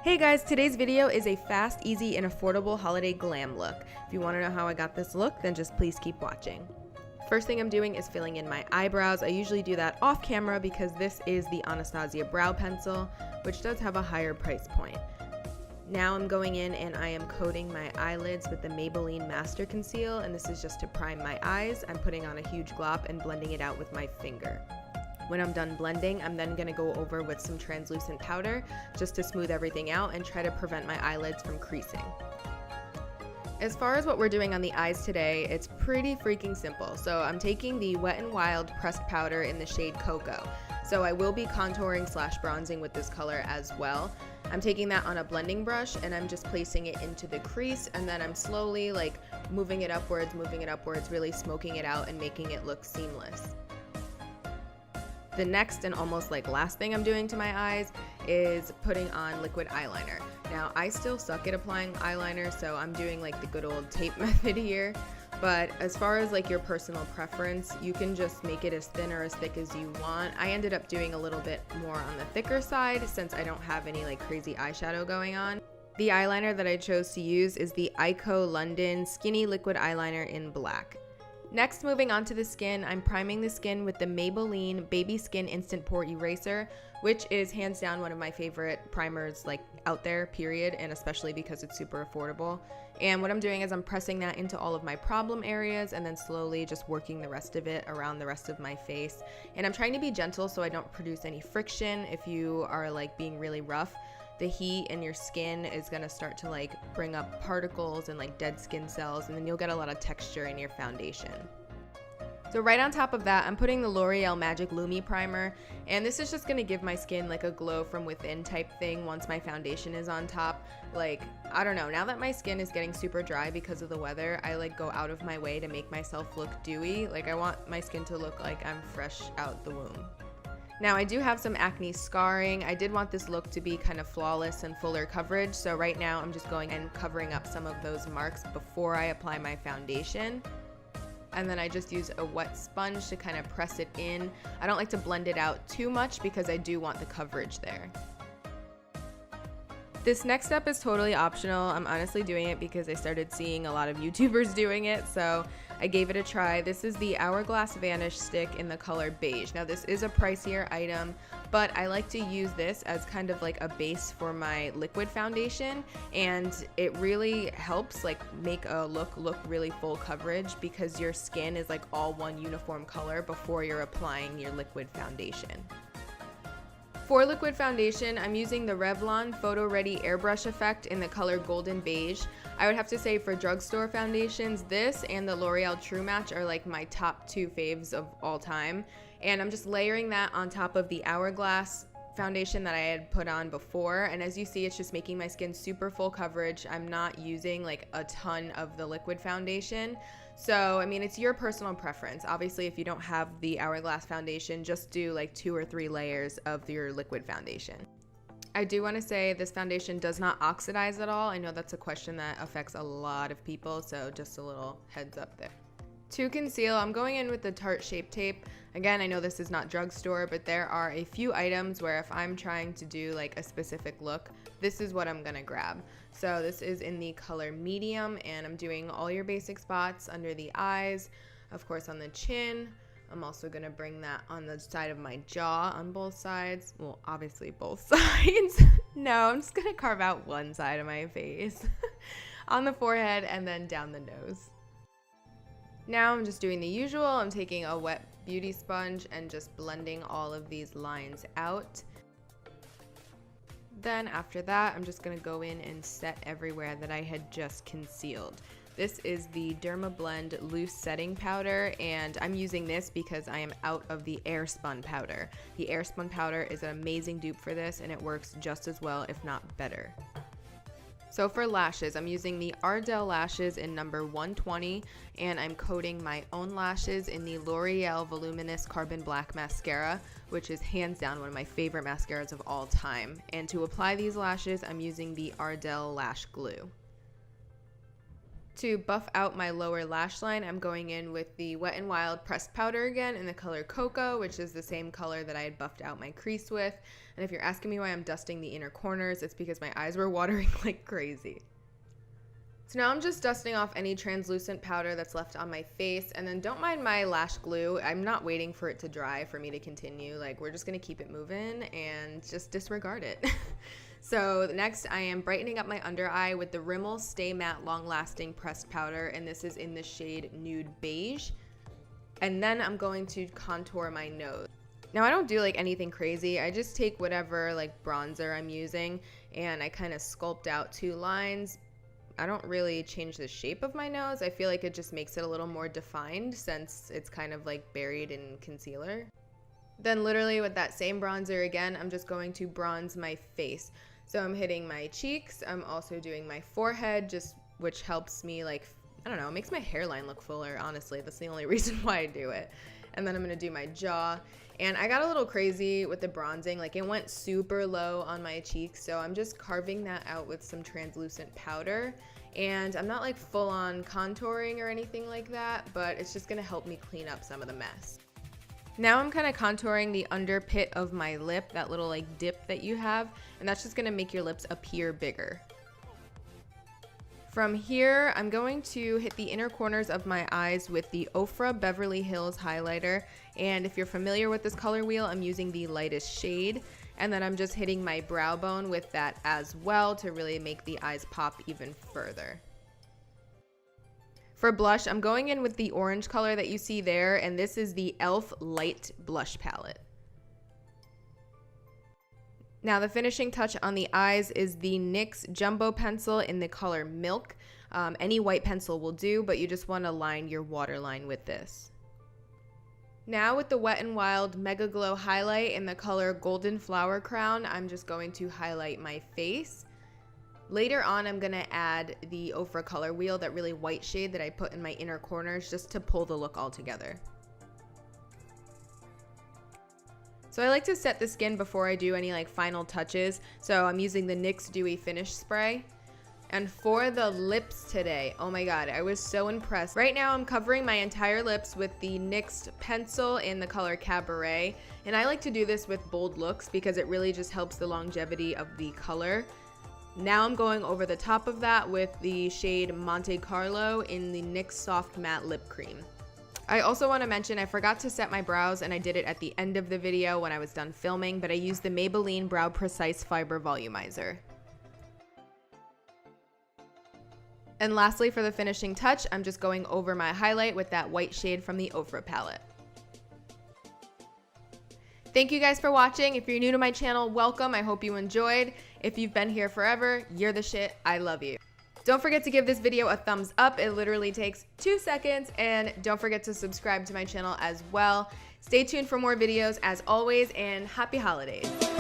Hey guys, today's video is a fast, easy, and affordable holiday glam look. If you want to know how I got this look, then just please keep watching. First thing I'm doing is filling in my eyebrows. I usually do that off camera because this is the Anastasia brow pencil, which does have a higher price point. Now I'm going in and I am coating my eyelids with the Maybelline Master Conceal, and this is just to prime my eyes. I'm putting on a huge glop and blending it out with my finger. When I'm done blending, I'm then going to go over with some translucent powder just to smooth everything out and try to prevent my eyelids from creasing. As far as what we're doing on the eyes today, it's pretty freaking simple. So I'm taking the Wet n Wild pressed powder in the shade Cocoa. So I will be contouring / bronzing with this color as well. I'm taking that on a blending brush and I'm just placing it into the crease, and then I'm slowly moving it upwards, really smoking it out and making it look seamless. The next and almost last thing I'm doing to my eyes is putting on liquid eyeliner. Now, I still suck at applying eyeliner, so I'm doing the good old tape method here. But as far as your personal preference, you can just make it as thin or as thick as you want. I ended up doing a little bit more on the thicker side since I don't have any crazy eyeshadow going on. The eyeliner that I chose to use is the Eyeko London Skinny Liquid Eyeliner in black. Next, moving on to the skin, I'm priming the skin with the Maybelline Baby Skin Instant Pore Eraser, which is hands down one of my favorite primers out there, period, and especially because it's super affordable. And what I'm doing is I'm pressing that into all of my problem areas and then slowly just working the rest of it around the rest of my face. And I'm trying to be gentle so I don't produce any friction. If you are being really rough, the heat in your skin is going to start to bring up particles and dead skin cells, and then you'll get a lot of texture in your foundation. So right on top of that, I'm putting the Loreal Magic Lumi primer, and this is just going to give my skin a glow from within type thing once my foundation is on top. I don't know, now that my skin is getting super dry because of the weather, I go out of my way to make myself look dewy. I want my skin to look like I'm fresh out the womb. Now, I do have some acne scarring. I did want this look to be kind of flawless and fuller coverage, so right now I'm just going and covering up some of those marks before I apply my foundation. And then I just use a wet sponge to kind of press it in. I don't like to blend it out too much because I do want the coverage there. This next step is totally optional. I'm honestly doing it because I started seeing a lot of YouTubers doing it, so I gave it a try. This is the Hourglass Vanish Stick in the color Beige. Now, this is a pricier item, but I like to use this as kind of a base for my liquid foundation, and it really helps make a look really full coverage because your skin is all one uniform color before you're applying your liquid foundation. For liquid foundation, I'm using the Revlon Photo Ready Airbrush Effect in the color Golden Beige. I would have to say for drugstore foundations, this and the L'Oreal True Match are my top two faves of all time. And I'm just layering that on top of the Hourglass foundation that I had put on before, and as you see, it's just making my skin super full coverage. I'm not using a ton of the liquid foundation, so I mean, it's your personal preference. Obviously, if you don't have the Hourglass foundation, just do 2 or 3 layers of your liquid foundation. I do want to say this foundation does not oxidize at all. I know that's a question that affects a lot of people, so just a little heads up there. To conceal, I'm going in with the Tarte Shape Tape. Again, I know this is not drugstore, but there are a few items where if I'm trying to do a specific look, this is what I'm gonna grab. So this is in the color Medium, and I'm doing all your basic spots under the eyes, of course on the chin. I'm also gonna bring that on the side of my jaw on both sides. Well, obviously both sides. No, I'm just gonna carve out one side of my face. On the forehead and then down the nose. Now I'm just doing the usual. I'm taking a wet beauty sponge and just blending all of these lines out. Then after that, I'm just going to go in and set everywhere that I had just concealed. This is the DermaBlend Loose Setting Powder, and I'm using this because I am out of the Airspun powder. The Airspun powder is an amazing dupe for this, and it works just as well, if not better. So for lashes, I'm using the Ardell lashes in number 120, and I'm coating my own lashes in the L'Oreal Voluminous Carbon Black Mascara, which is hands down one of my favorite mascaras of all time. And to apply these lashes, I'm using the Ardell Lash Glue. To buff out my lower lash line, I'm going in with the Wet n Wild pressed powder again in the color Cocoa, which is the same color that I had buffed out my crease with. And if you're asking me why I'm dusting the inner corners, it's because my eyes were watering like crazy. So now I'm just dusting off any translucent powder that's left on my face, and then don't mind my lash glue. I'm not waiting for it to dry for me to continue. Like, we're just gonna keep it moving and just disregard it. So next I am brightening up my under eye with the Rimmel Stay Matte Long Lasting Pressed Powder, and this is in the shade Nude Beige. And then I'm going to contour my nose. Now I don't do like anything crazy. I just take whatever like bronzer I'm using and I kind of sculpt out 2 lines. I don't really change the shape of my nose. I feel like it just makes it a little more defined since it's kind of like buried in concealer. Then literally with that same bronzer again, I'm just going to bronze my face. So I'm hitting my cheeks. I'm also doing my forehead, which helps me, like, I don't know, it makes my hairline look fuller, honestly. That's the only reason why I do it. And then I'm gonna do my jaw. And I got a little crazy with the bronzing. Like, it went super low on my cheeks, so I'm just carving that out with some translucent powder. And I'm not like full on contouring or anything like that, but it's just gonna help me clean up some of the mess. Now I'm kind of contouring the under pit of my lip, that little like dip that you have, and that's just gonna make your lips appear bigger. From here, I'm going to hit the inner corners of my eyes with the Ofra Beverly Hills highlighter, and if you're familiar with this color wheel, I'm using the lightest shade, and then I'm just hitting my brow bone with that as well to really make the eyes pop even further. For blush, I'm going in with the orange color that you see there, and this is the e.l.f. Light Blush Palette. Now the finishing touch on the eyes is the NYX Jumbo Pencil in the color Milk. Any white pencil will do, but you just want to line your waterline with this. Now with the Wet n Wild Mega Glow Highlight in the color Golden Flower Crown, I'm just going to highlight my face. Later on, I'm going to add the Ofra color wheel, that really white shade that I put in my inner corners, just to pull the look all together. So I like to set the skin before I do any like final touches, so I'm using the NYX Dewy Finish Spray. And for the lips today, oh my god, I was so impressed. Right now I'm covering my entire lips with the NYX pencil in the color Cabaret, and I like to do this with bold looks because it really just helps the longevity of the color. Now I'm going over the top of that with the shade Monte Carlo in the NYX Soft Matte Lip Cream. I also want to mention I forgot to set my brows, and I did it at the end of the video when I was done filming, but I used the Maybelline Brow Precise Fiber Volumizer. And lastly, for the finishing touch, I'm just going over my highlight with that white shade from the Ofra palette. Thank you guys for watching. If you're new to my channel, welcome. I hope you enjoyed. If you've been here forever, you're the shit. I love you. Don't forget to give this video a thumbs up. It literally takes 2 seconds. And don't forget to subscribe to my channel as well. Stay tuned for more videos as always, and happy holidays.